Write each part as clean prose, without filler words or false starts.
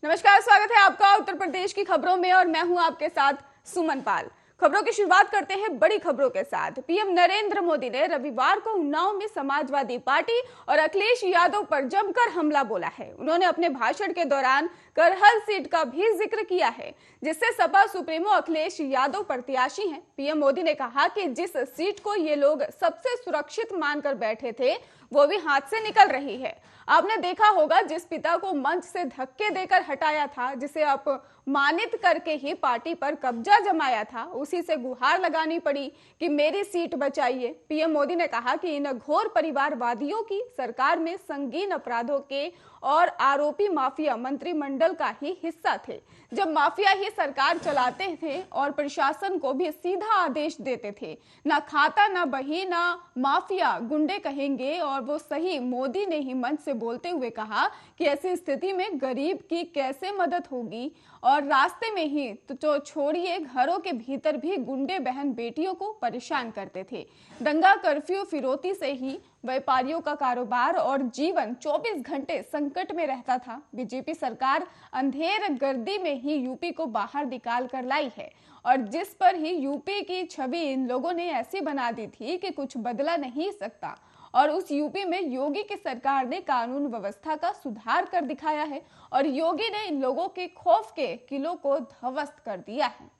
नमस्कार, स्वागत है आपका उत्तर प्रदेश की खबरों में और मैं हूं आपके साथ सुमन पाल। खबरों की शुरुआत करते हैं बड़ी खबरों के साथ। पीएम नरेंद्र मोदी ने रविवार को उन्नाव में समाजवादी पार्टी और अखिलेश यादव पर जमकर हमला बोला है। उन्होंने अपने भाषण के दौरान करहल सीट का भी जिक्र किया है, जिससे सपा सुप्रीमो अखिलेश यादव प्रत्याशी हैं। पीएम मोदी ने कहा कि जिस सीट को ये लोग सबसे सुरक्षित मानकर बैठे थे वो भी हाथ से निकल रही है। आपने देखा होगा, जिस पिता को मंच से धक्के देकर हटाया था, जिसे अपमानित करके ही पार्टी पर कब्जा जमाया था, उसी से गुहार लगानी पड़ी कि मेरी सीट बचाइए। पीएम मोदी ने कहा कि इन घोर परिवारवादियों की सरकार में संगीन अपराधों के और आरोपी माफिया मंत्रिमंडल का ही हिस्सा थे। जब माफिया ही सरकार चलाते थे और प्रशासन को भी सीधा आदेश देते थे, ना खाता ना बही ना माफिया गुंडे कहेंगे, और वो सही मोदी ने ही मंच से बोलते हुए कहा कि ऐसी स्थिति में गरीब की कैसे मदद होगी, और रास्ते में ही तो छोड़िए घरों के भीतर भी गुंडे बहन बेटियों को परेशान करते थे। दंगा, कर्फ्यू, फिरौती से ही व्यापारियों का कारोबार और जीवन 24 घंटे संकट में रहता था। बीजेपी सरकार अंधेर गर्दी में ही यूपी को बाहर निकाल कर लाई है, और जिस पर ही यूपी की छवि इन लोगों ने ऐसी बना दी थी कि कुछ बदला नहीं सकता। और उस यूपी में योगी की सरकार ने कानून व्यवस्था का सुधार कर दिखाया है, और योगी ने इन लोगों के खौफ के किलों को ध्वस्त कर दिया है।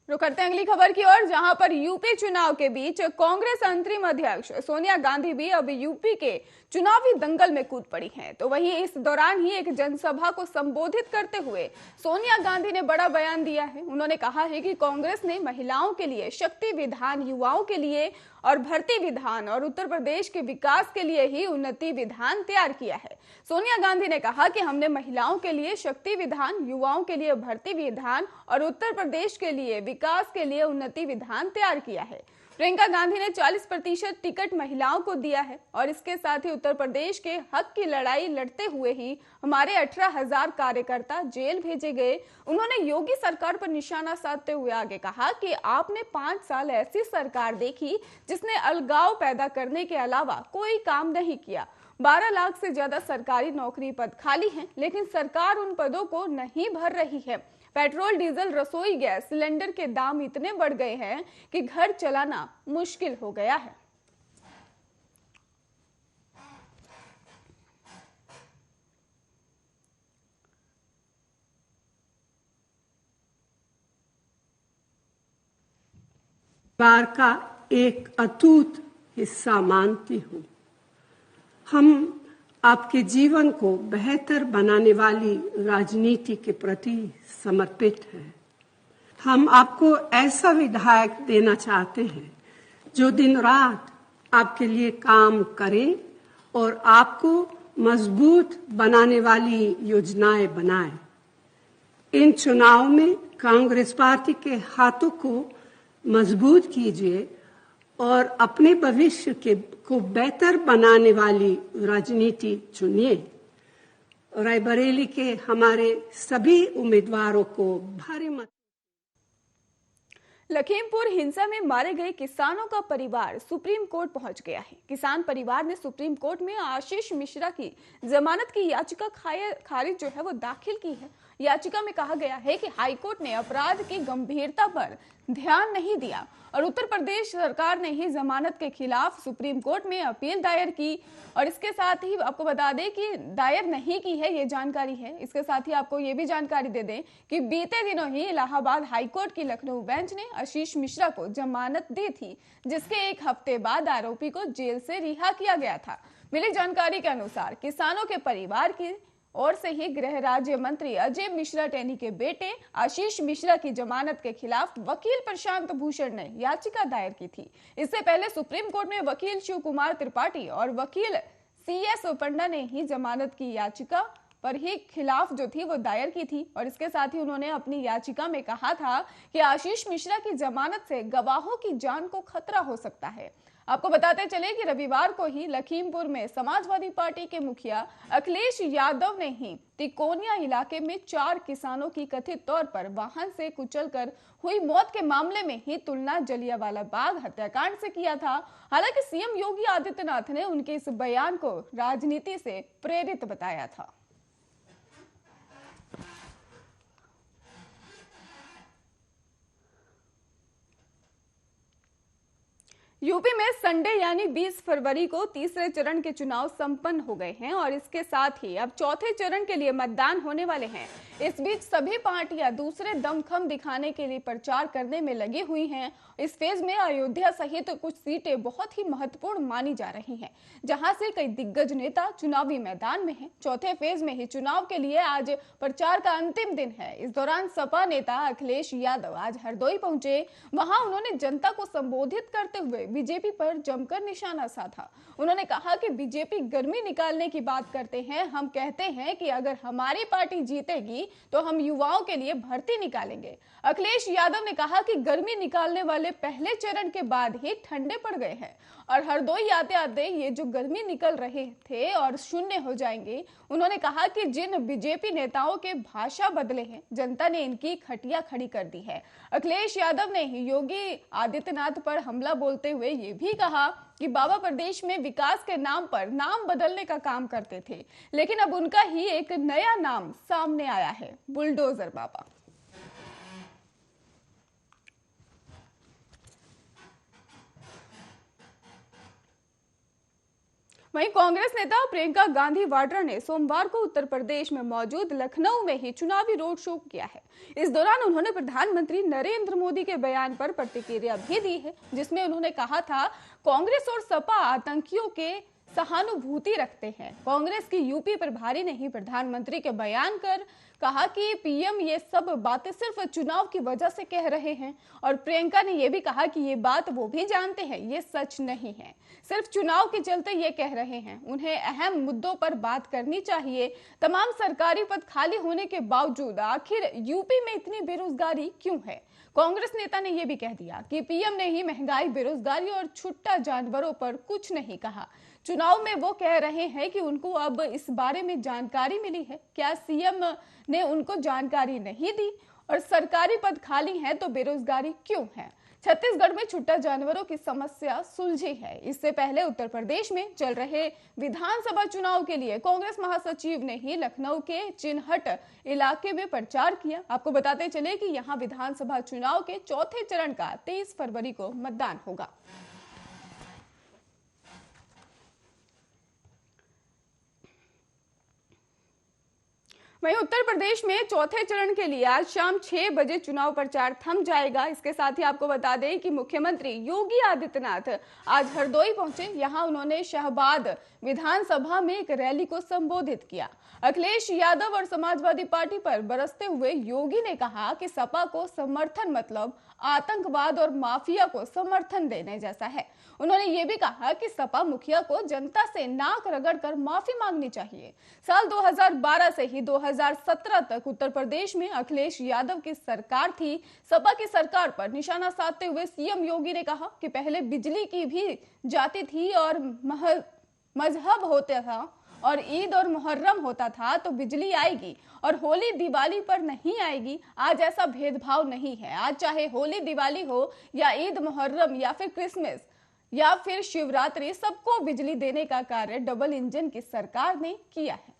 रुक करते हैं अगली खबर की ओर, जहां पर यूपी चुनाव के बीच कांग्रेस अंतरिम अध्यक्ष सोनिया गांधी भी अब यूपी के चुनावी दंगल में कूद पड़ी हैं। तो वहीं इस दौरान ही एक जनसभा को संबोधित करते हुए सोनिया गांधी ने बड़ा बयान दिया है। उन्होंने कहा है कि कांग्रेस ने महिलाओं के लिए शक्ति विधान, युवाओं के लिए और भर्ती विधान और उत्तर प्रदेश के विकास के लिए ही उन्नति विधान तैयार किया है। सोनिया गांधी ने कहा कि हमने महिलाओं के लिए शक्ति विधान, युवाओं के लिए भर्ती विधान और उत्तर प्रदेश के लिए विकास के लिए उन्नति विधान तैयार किया है। प्रियंका गांधी ने 40% टिकट महिलाओं को दिया है, और इसके साथ ही उत्तर प्रदेश के हक की लड़ाई लड़ते हुए ही हमारे 18,000 कार्यकर्ता जेल भेजे गए। उन्होंने योगी सरकार पर निशाना साधते हुए आगे कहा कि आपने 5 साल ऐसी सरकार देखी जिसने अलगाव पैदा करने के अलावा कोई काम नहीं किया। 12 लाख से ज्यादा सरकारी नौकरी पद खाली हैं, लेकिन सरकार उन पदों को नहीं भर रही है। पेट्रोल, डीजल, रसोई गैस सिलेंडर के दाम इतने बढ़ गए हैं कि घर चलाना मुश्किल हो गया है। परिवार का एक अटूट हिस्सा मानती हूँ। हम आपके जीवन को बेहतर बनाने वाली राजनीति के प्रति समर्पित हैं। हम आपको ऐसा विधायक देना चाहते हैं जो दिन रात आपके लिए काम करे और आपको मजबूत बनाने वाली योजनाएं बनाए। इन चुनाव में कांग्रेस पार्टी के हाथों को मजबूत कीजिए और अपने भविष्य को बेहतर बनाने वाली राजनीति चुनिए। रायबरेली के हमारे सभी उम्मीदवारों को भारी मत। लखीमपुर हिंसा में मारे गए किसानों का परिवार सुप्रीम कोर्ट पहुंच गया है। किसान परिवार ने सुप्रीम कोर्ट में आशीष मिश्रा की जमानत की याचिका खारिज जो है वो दाखिल की है। याचिका में कहा गया है कि हाईकोर्ट ने अपराध की गंभीरता पर ध्यान नहीं दिया और उत्तर प्रदेश सरकार ने ही जमानत के खिलाफ सुप्रीम कोर्ट में अपील दायर की। और इसके साथ ही आपको बता दें कि दायर नहीं की है, ये जानकारी है। इसके साथ ही आपको ये भी जानकारी दे दें कि बीते दिनों ही इलाहाबाद हाईकोर्ट की लखनऊ बेंच ने आशीष मिश्रा को जमानत दी थी, जिसके एक हफ्ते बाद आरोपी को जेल से रिहा किया गया था। मिली जानकारी के अनुसार किसानों के परिवार की और से ही गृह राज्य मंत्री अजय मिश्रा टेनी के बेटे आशीष मिश्रा की जमानत के खिलाफ वकील प्रशांत भूषण ने याचिका दायर की थी। इससे पहले सुप्रीम कोर्ट में वकील शिव कुमार त्रिपाठी और वकील CS ओपंडा ने ही जमानत की याचिका पर ही खिलाफ जो थी वो दायर की थी। और इसके साथ ही उन्होंने अपनी याचिका में कहा था कि आशीष मिश्रा की जमानत से गवाहों की जान को खतरा हो सकता है। आपको बताते चले कि रविवार को ही लखीमपुर में समाजवादी पार्टी के मुखिया अखिलेश यादव ने ही तिकोनिया इलाके में 4 किसानों की कथित तौर पर वाहन से कुचलकर हुई मौत के मामले में ही तुलना जलियांवाला बाग हत्याकांड से किया था। हालांकि सीएम योगी आदित्यनाथ ने उनके इस बयान को राजनीति से प्रेरित बताया था। यूपी में संडे यानी 20 फरवरी को तीसरे चरण के चुनाव संपन्न हो गए हैं और इसके साथ ही अब चौथे चरण के लिए मतदान होने वाले हैं। इस बीच सभी पार्टियां दूसरे दमखम दिखाने के लिए प्रचार करने में लगी हुई हैं। इस फेज में अयोध्या सहित कुछ सीटें बहुत ही महत्वपूर्ण मानी जा रही हैं, जहां से कई दिग्गज नेता चुनावी मैदान में हैं। चौथे फेज में ही चुनाव के लिए आज प्रचार का अंतिम दिन है। इस दौरान सपा नेता अखिलेश यादव आज हरदोई पहुंचे। वहां उन्होंने जनता को संबोधित करते हुए बीजेपी पर जमकर निशाना साधा। उन्होंने कहा कि बीजेपी गर्मी निकालने की बात करते हैं। हम कहते हैं कि अगर हमारी पार्टी जीतेगी तो हम युवाओं के लिए भर्ती निकालेंगे। अखिलेश यादव ने कहा कि गर्मी निकालने वाले पहले चरण के बाद ही ठंडे पड़ गए हैं और हरदोई आते आते ये जो गर्मी निकल रहे थे और शून्य हो जाएंगे। उन्होंने कहा कि जिन बीजेपी नेताओं के भाषा बदले हैं, जनता ने इनकी खटिया खड़ी कर दी है। अखिलेश यादव ने योगी आदित्यनाथ पर हमला बोलते हुए ये भी कहा कि बाबा प्रदेश में विकास के नाम पर नाम बदलने का काम करते थे, लेकिन अब उनका ही एक नया नाम सामने आया है, बुलडोजर बाबा। वहीं कांग्रेस नेता प्रियंका गांधी वाड्रा ने सोमवार को उत्तर प्रदेश में मौजूद लखनऊ में ही चुनावी रोड शो किया है। इस दौरान उन्होंने प्रधानमंत्री नरेंद्र मोदी के बयान पर प्रतिक्रिया भी दी है, जिसमें उन्होंने कहा था कांग्रेस और सपा आतंकियों के सहानुभूति रखते हैं। कांग्रेस की यूपी प्रभारी ने ही प्रधानमंत्री के बयान कर कहा कि पीएम ये सब बातें सिर्फ चुनाव की वजह से कह रहे हैं और प्रियंका ने यह भी कहा कि ये बात वो भी जानते हैं, ये सच नहीं है, सिर्फ चुनाव के चलते ये कह रहे हैं। उन्हें अहम मुद्दों पर बात करनी चाहिए। तमाम सरकारी पद खाली होने के बावजूद आखिर यूपी में इतनी बेरोजगारी क्यों है? कांग्रेस नेता ने यह भी कह दिया कि पीएम ने ही महंगाई, बेरोजगारी और छुट्टा जानवरों पर कुछ नहीं कहा। चुनाव में वो कह रहे हैं कि उनको अब इस बारे में जानकारी मिली है। क्या सीएम ने उनको जानकारी नहीं दी? और सरकारी पद खाली हैं तो बेरोजगारी क्यों है? छत्तीसगढ़ में छुट्टा जानवरों की समस्या सुलझी है। इससे पहले उत्तर प्रदेश में चल रहे विधानसभा चुनाव के लिए कांग्रेस महासचिव ने ही लखनऊ के चिन्हट इलाके में प्रचार किया। आपको बताते चले कि यहां विधानसभा चुनाव के चौथे चरण का 23 फरवरी को मतदान होगा। वहीं उत्तर प्रदेश में चौथे चरण के लिए आज शाम 6 बजे चुनाव प्रचार थम जाएगा। इसके साथ ही आपको बता दें कि मुख्यमंत्री योगी आदित्यनाथ आज हरदोई पहुंचे। यहां उन्होंने शाहबाद विधानसभा में एक रैली को संबोधित किया। अखिलेश यादव और समाजवादी पार्टी पर बरसते हुए योगी ने कहा कि सपा को समर्थन मतलब आतंकवाद और माफिया को समर्थन देने जैसा है। उन्होंने ये भी कहा कि सपा मुखिया को जनता से नाक रगड़कर माफी मांगनी चाहिए। साल 2012 से ही 2017 तक उत्तर प्रदेश में अखिलेश यादव की सरकार थी। सपा की सरकार पर निशाना साधते हुए सीएम योगी ने कहा कि पहले बिजली की भी जाती थी और मजहब होता था और ईद और मुहर्रम होता था तो बिजली आएगी और होली दिवाली पर नहीं आएगी। आज ऐसा भेदभाव नहीं है। आज चाहे होली दिवाली हो या ईद मुहर्रम या फिर क्रिसमस या फिर शिवरात्रि, सबको बिजली देने का कार्य डबल इंजन की सरकार ने किया है।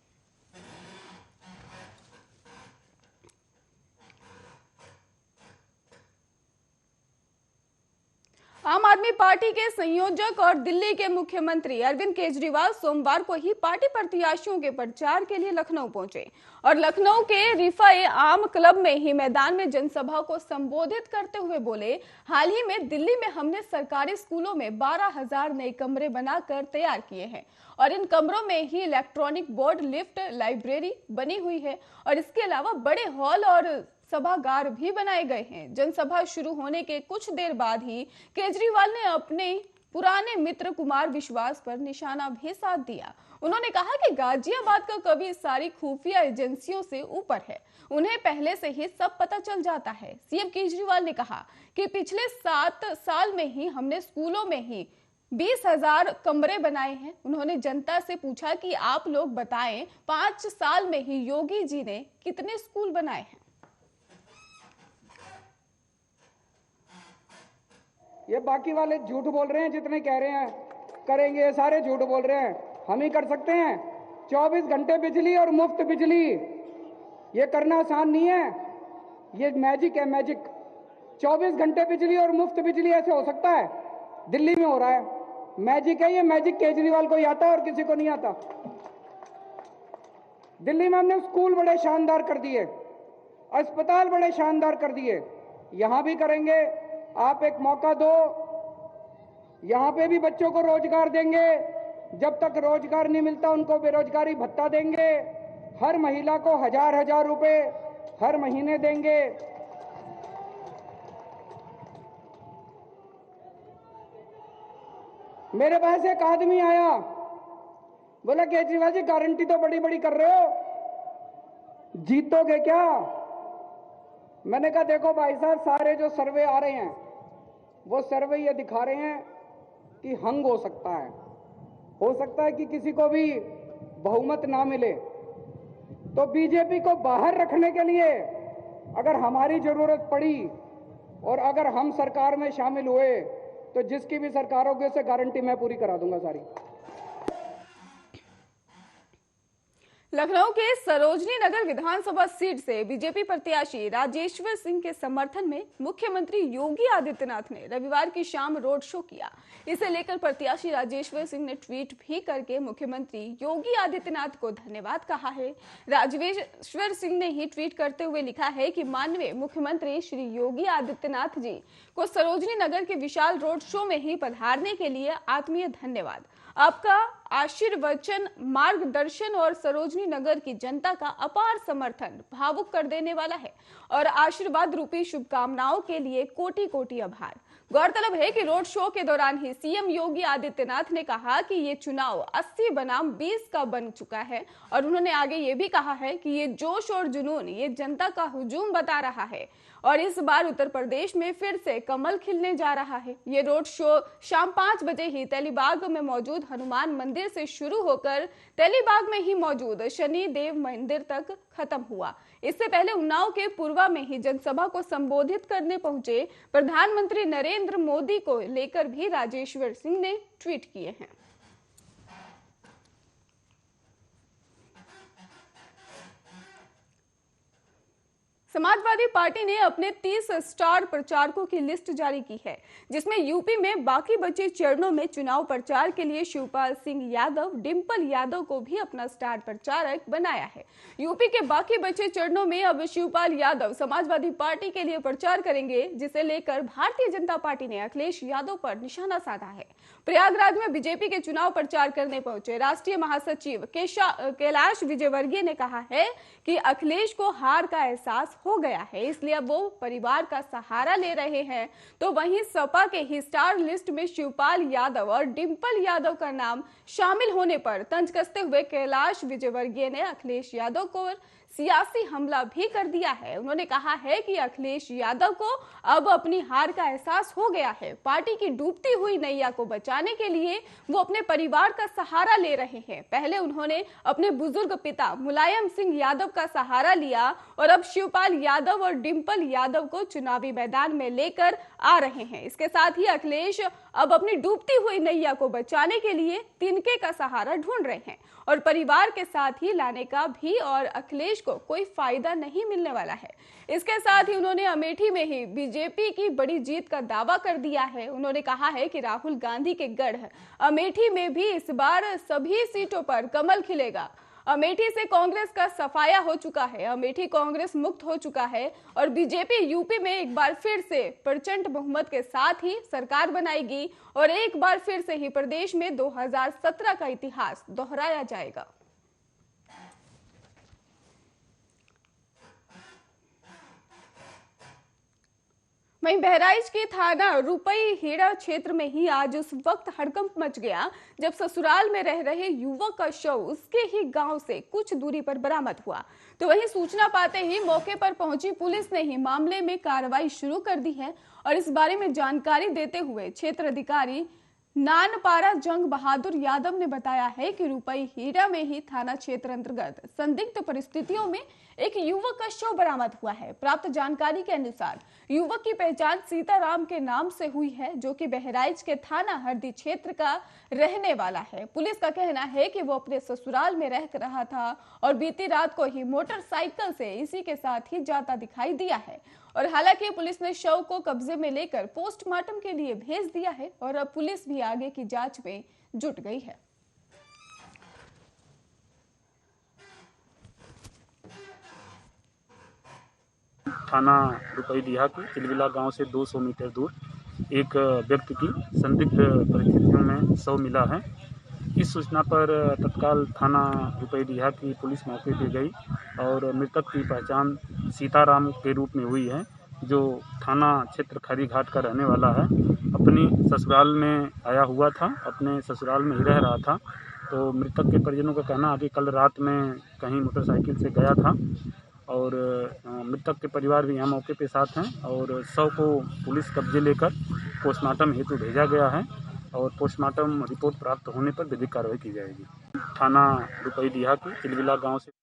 आम आदमी पार्टी के संयोजक और दिल्ली के मुख्यमंत्री अरविंद केजरीवाल सोमवार को ही पार्टी प्रत्याशियों के प्रचार के लिए लखनऊ पहुंचे और लखनऊ के रिफाए आम क्लब में ही मैदान में जनसभा को संबोधित करते हुए बोले, हाल ही में दिल्ली में हमने सरकारी स्कूलों में 12,000 नए कमरे बनाकर तैयार किए हैं और इन कमरों में ही इलेक्ट्रॉनिक बोर्ड, लिफ्ट, लाइब्रेरी बनी हुई है और इसके अलावा बड़े हॉल और सभागार भी बनाए गए हैं। जनसभा शुरू होने के कुछ देर बाद ही केजरीवाल ने अपने पुराने मित्र कुमार विश्वास पर निशाना भी साध दिया। उन्होंने कहा कि गाजियाबाद का कवि सारी खुफिया एजेंसियों से ऊपर है, उन्हें पहले से ही सब पता चल जाता है। सीएम केजरीवाल ने कहा कि पिछले 7 साल में ही हमने स्कूलों में ही 20,000 कमरे बनाए हैं। उन्होंने जनता से पूछा कि आप लोग बताएं 5 साल में ही योगी जी ने कितने स्कूल बनाए हैं। ये बाकी वाले झूठ बोल रहे हैं, जितने कह रहे हैं करेंगे, ये सारे झूठ बोल रहे हैं। हम ही कर सकते हैं 24 घंटे बिजली और मुफ्त बिजली। ये करना आसान नहीं है, ये मैजिक है, मैजिक। 24 घंटे बिजली और मुफ्त बिजली ऐसे हो सकता है? दिल्ली में हो रहा है, मैजिक है ये, मैजिक केजरीवाल को ही आता है और किसी को नहीं आता। दिल्ली में हमने स्कूल बड़े शानदार कर दिए, अस्पताल बड़े शानदार कर दिए, यहां भी करेंगे। आप एक मौका दो, यहां पे भी बच्चों को रोजगार देंगे। जब तक रोजगार नहीं मिलता उनको बेरोजगारी भत्ता देंगे। हर महिला को 1,000 रुपए हर महीने देंगे। मेरे पास एक आदमी आया, बोला केजरीवाल जी गारंटी तो बड़ी बड़ी कर रहे हो, जीतोगे क्या? मैंने कहा देखो भाई साहब, सारे जो सर्वे आ रहे हैं वो सर्वे ये दिखा रहे हैं कि हंग हो सकता है कि किसी को भी बहुमत ना मिले। तो बीजेपी को बाहर रखने के लिए अगर हमारी जरूरत पड़ी और अगर हम सरकार में शामिल हुए तो जिसकी भी सरकार होगी उसे गारंटी मैं पूरी करा दूंगा सारी। लखनऊ के सरोजनी नगर विधानसभा सीट से बीजेपी प्रत्याशी राजेश्वर सिंह के समर्थन में मुख्यमंत्री योगी आदित्यनाथ ने रविवार की शाम रोड शो किया। इसे लेकर प्रत्याशी राजेश्वर सिंह ने ट्वीट भी करके मुख्यमंत्री योगी आदित्यनाथ को धन्यवाद कहा है। राजेश्वर सिंह ने ही ट्वीट करते हुए लिखा है कि माननीय मुख्यमंत्री श्री योगी आदित्यनाथ जी को सरोजनी नगर के विशाल रोड शो में ही पधारने के लिए आत्मीय धन्यवाद। आपका आशीर्वचन, मार्गदर्शन और सरोजनी नगर की जनता का अपार समर्थन भावुक कर देने वाला है और आशीर्वाद रूपी शुभकामनाओं के लिए कोटि कोटि आभार। गौरतलब है कि रोड शो के दौरान ही सीएम योगी आदित्यनाथ ने कहा कि ये चुनाव 80 बनाम 20 का बन चुका है और उन्होंने आगे ये भी कहा है कि ये जोश और जुनून ये जनता का हुजूम बता रहा है और इस बार उत्तर प्रदेश में फिर से कमल खिलने जा रहा है। ये रोड शो शाम 5 बजे ही तेलीबाग में मौजूद हनुमान मंदिर से शुरू होकर तेलीबाग में ही मौजूद शनि देव मंदिर तक खत्म हुआ। इससे पहले उन्नाव के पूर्वा में ही जनसभा को संबोधित करने पहुंचे प्रधानमंत्री नरेंद्र मोदी को लेकर भी राजेश्वर सिंह ने ट्वीट किए हैं। समाजवादी पार्टी ने अपने 30 स्टार प्रचारकों की लिस्ट जारी की है, जिसमें यूपी में बाकी बचे चरणों में चुनाव प्रचार के लिए शिवपाल सिंह यादव, डिंपल यादव को भी अपना स्टार प्रचारक बनाया है। यूपी के बाकी बचे चरणों में अब शिवपाल यादव समाजवादी पार्टी के लिए प्रचार करेंगे, जिसे लेकर भारतीय जनता पार्टी ने अखिलेश यादव पर निशाना साधा है। प्रयागराज में बीजेपी के चुनाव प्रचार करने पहुंचे राष्ट्रीय महासचिव कैलाश विजयवर्गीय ने कहा है कि अखिलेश को हार का एहसास हो गया है, इसलिए अब वो परिवार का सहारा ले रहे हैं। तो वहीं सपा के ही स्टार लिस्ट में शिवपाल यादव और डिंपल यादव का नाम शामिल होने पर तंज कसते हुए कैलाश विजयवर्गीय ने अखिलेश यादव को सियासी हमला भी कर दिया है। उन्होंने कहा है कि अखिलेश यादव को अब अपनी हार का एहसास हो गया है। पार्टी की डूबती हुई नैया को बचाने के लिए वो अपने परिवार का सहारा ले रहे हैं। पहले उन्होंने अपने बुजुर्ग पिता मुलायम सिंह यादव का सहारा लिया और अब शिवपाल यादव और डिंपल यादव को चुनावी मैदान में लेकर आ रहे हैं। इसके साथ ही अखिलेश अब अपनी डूबती हुई नैया को बचाने के लिए तिनके का सहारा ढूंढ रहे हैं और परिवार के साथ ही लाने का भी और अखिलेश को कोई फायदा नहीं मिलने वाला है। इसके साथ ही उन्होंने अमेठी में ही बीजेपी की बड़ी जीत का दावा कर दिया है। उन्होंने कहा है कि राहुल गांधी के गढ़ अमेठी में भी इस बार सभी सीटों पर कमल खिलेगा। अमेठी से कांग्रेस का सफाया हो चुका है, अमेठी कांग्रेस मुक्त हो चुका है और बीजेपी यूपी में एक बार फिर से प्रचंड बहुमत के साथ ही सरकार बनाएगी और एक बार फिर से ही प्रदेश में 2017 का इतिहास दोहराया जाएगा। वहीं बहराइच के थाना रुपई हेड़ा क्षेत्र में ही आज उस वक्त हड़कंप मच गया जब ससुराल में रह रहे युवक का शव उसके ही गांव से कुछ दूरी पर बरामद हुआ। तो वहीं सूचना पाते ही मौके पर पहुंची पुलिस ने ही मामले में कार्रवाई शुरू कर दी है और इस बारे में जानकारी देते हुए क्षेत्र अधिकारी नानपारा जंग बहादुर यादव ने बताया है कि रुपई हीरा में ही थाना क्षेत्र अंतर्गत संदिग्ध परिस्थितियों में एक युवक का शव बरामद हुआ है। प्राप्त जानकारी के अनुसार युवक की पहचान सीताराम के नाम से हुई है, जो कि बहराइच के थाना हरदी क्षेत्र का रहने वाला है। पुलिस का कहना है कि वो अपने ससुराल में रह रहा था और बीती रात को ही मोटरसाइकिल से इसी के साथ ही जाता दिखाई दिया है। और हालांकि पुलिस ने शव को कब्जे में लेकर पोस्टमार्टम के लिए भेज दिया है और अब पुलिस भी आगे की जांच में जुट गई है। थाना रुपईडीहा के चिलविला गांव से 200 मीटर दूर एक व्यक्ति की संदिग्ध परिस्थितियों में शव मिला है। इस सूचना पर तत्काल थाना रुपईडीहा की पुलिस मौके पर गई और मृतक की पहचान सीताराम के रूप में हुई है, जो थाना क्षेत्र खरी घाट का रहने वाला है। अपनी ससुराल में आया हुआ था, अपने ससुराल में ही रह रहा था। तो मृतक के परिजनों का कहना है कि कल रात में कहीं मोटरसाइकिल से गया था और मृतक के परिवार भी यहाँ मौके पे साथ हैं और शव को पुलिस कब्जे लेकर पोस्टमार्टम हेतु भेजा गया है और पोस्टमार्टम रिपोर्ट प्राप्त होने पर विधिक कार्रवाई की जाएगी। थाना रुपईडीहा के चिलविला गांव से।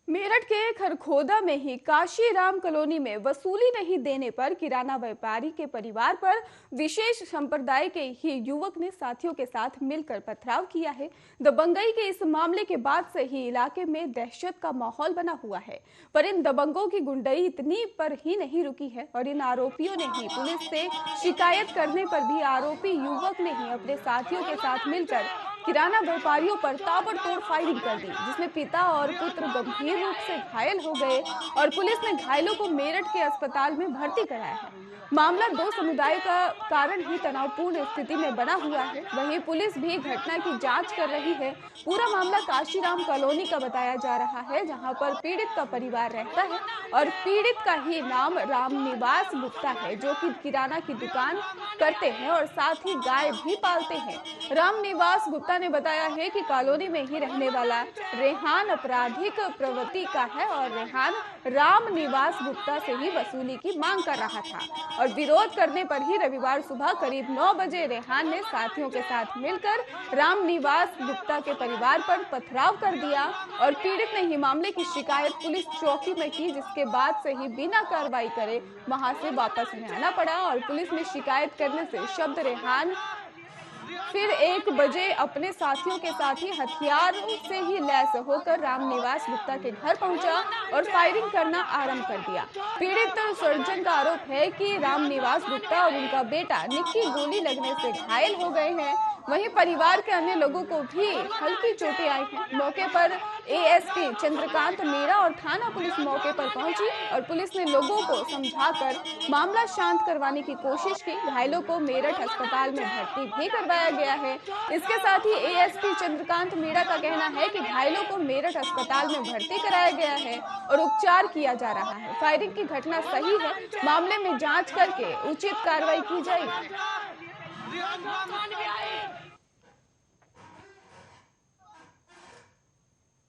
मेरठ के खरखोदा में ही काशीराम कॉलोनी में वसूली नहीं देने पर किराना व्यापारी के परिवार पर विशेष संप्रदाय के ही युवक ने साथियों के साथ मिलकर पथराव किया है। दबंगई के इस मामले के बाद से ही इलाके में दहशत का माहौल बना हुआ है, पर इन दबंगों की गुंडई इतनी पर ही नहीं रुकी है और इन आरोपियों ने ही पुलिस से शिकायत करने पर भी आरोपी युवक ने ही अपने साथियों के साथ मिलकर किराना व्यापारियों पर ताबड़तोड़ फायरिंग कर दी, जिसमें पिता और पुत्र गंभीर रूप से घायल हो गए और पुलिस ने घायलों को मेरठ के अस्पताल में भर्ती कराया है। मामला दो समुदाय का कारण ही तनावपूर्ण स्थिति में बना हुआ है। वहीं पुलिस भी घटना की जांच कर रही है। पूरा मामला काशीराम कॉलोनी का बताया जा रहा है, जहां पर पीड़ित का परिवार रहता है और पीड़ित का ही नाम रामनिवास गुप्ता है, जो कि किराना की दुकान करते हैं और साथ ही गाय भी पालते हैं। रामनिवास गुप्ता ने बताया है कि कॉलोनी में ही रहने वाला रेहान आपराधिक प्रवृत्ति का है और रेहान रामनिवास गुप्ता से ही वसूली की मांग कर रहा था और विरोध करने पर ही रविवार सुबह करीब 9 बजे रेहान ने साथियों के साथ मिलकर रामनिवास गुप्ता के परिवार पर पथराव कर दिया और पीड़ित ने ही मामले की शिकायत पुलिस चौकी में की, जिसके बाद से ही बिना कार्रवाई करे वहां से वापस उन्हें आना पड़ा और पुलिस में शिकायत करने से शब्द रेहान फिर 1 बजे अपने साथियों के साथ ही हथियारों से ही लैस होकर रामनिवास गुप्ता के घर पहुंचा और फायरिंग करना आरंभ कर दिया। पीड़ित सर्जन का आरोप है कि रामनिवास गुप्ता और उनका बेटा निक्की गोली लगने से घायल हो गए हैं। वहीं परिवार के अन्य लोगों को भी हल्की चोटें आई हैं। मौके पर एएसपी चंद्रकांत मीणा और थाना पुलिस मौके पर पहुंची और पुलिस ने लोगों को समझाकर मामला शांत करवाने की कोशिश की। घायलों को मेरठ अस्पताल में भर्ती भी करवाया गया है। इसके साथ ही एएसपी चंद्रकांत मीणा का कहना है कि घायलों को मेरठ अस्पताल में भर्ती कराया गया है और उपचार किया जा रहा है। फायरिंग की घटना सही है, मामले में जांच करके उचित कार्रवाई की जाएगी।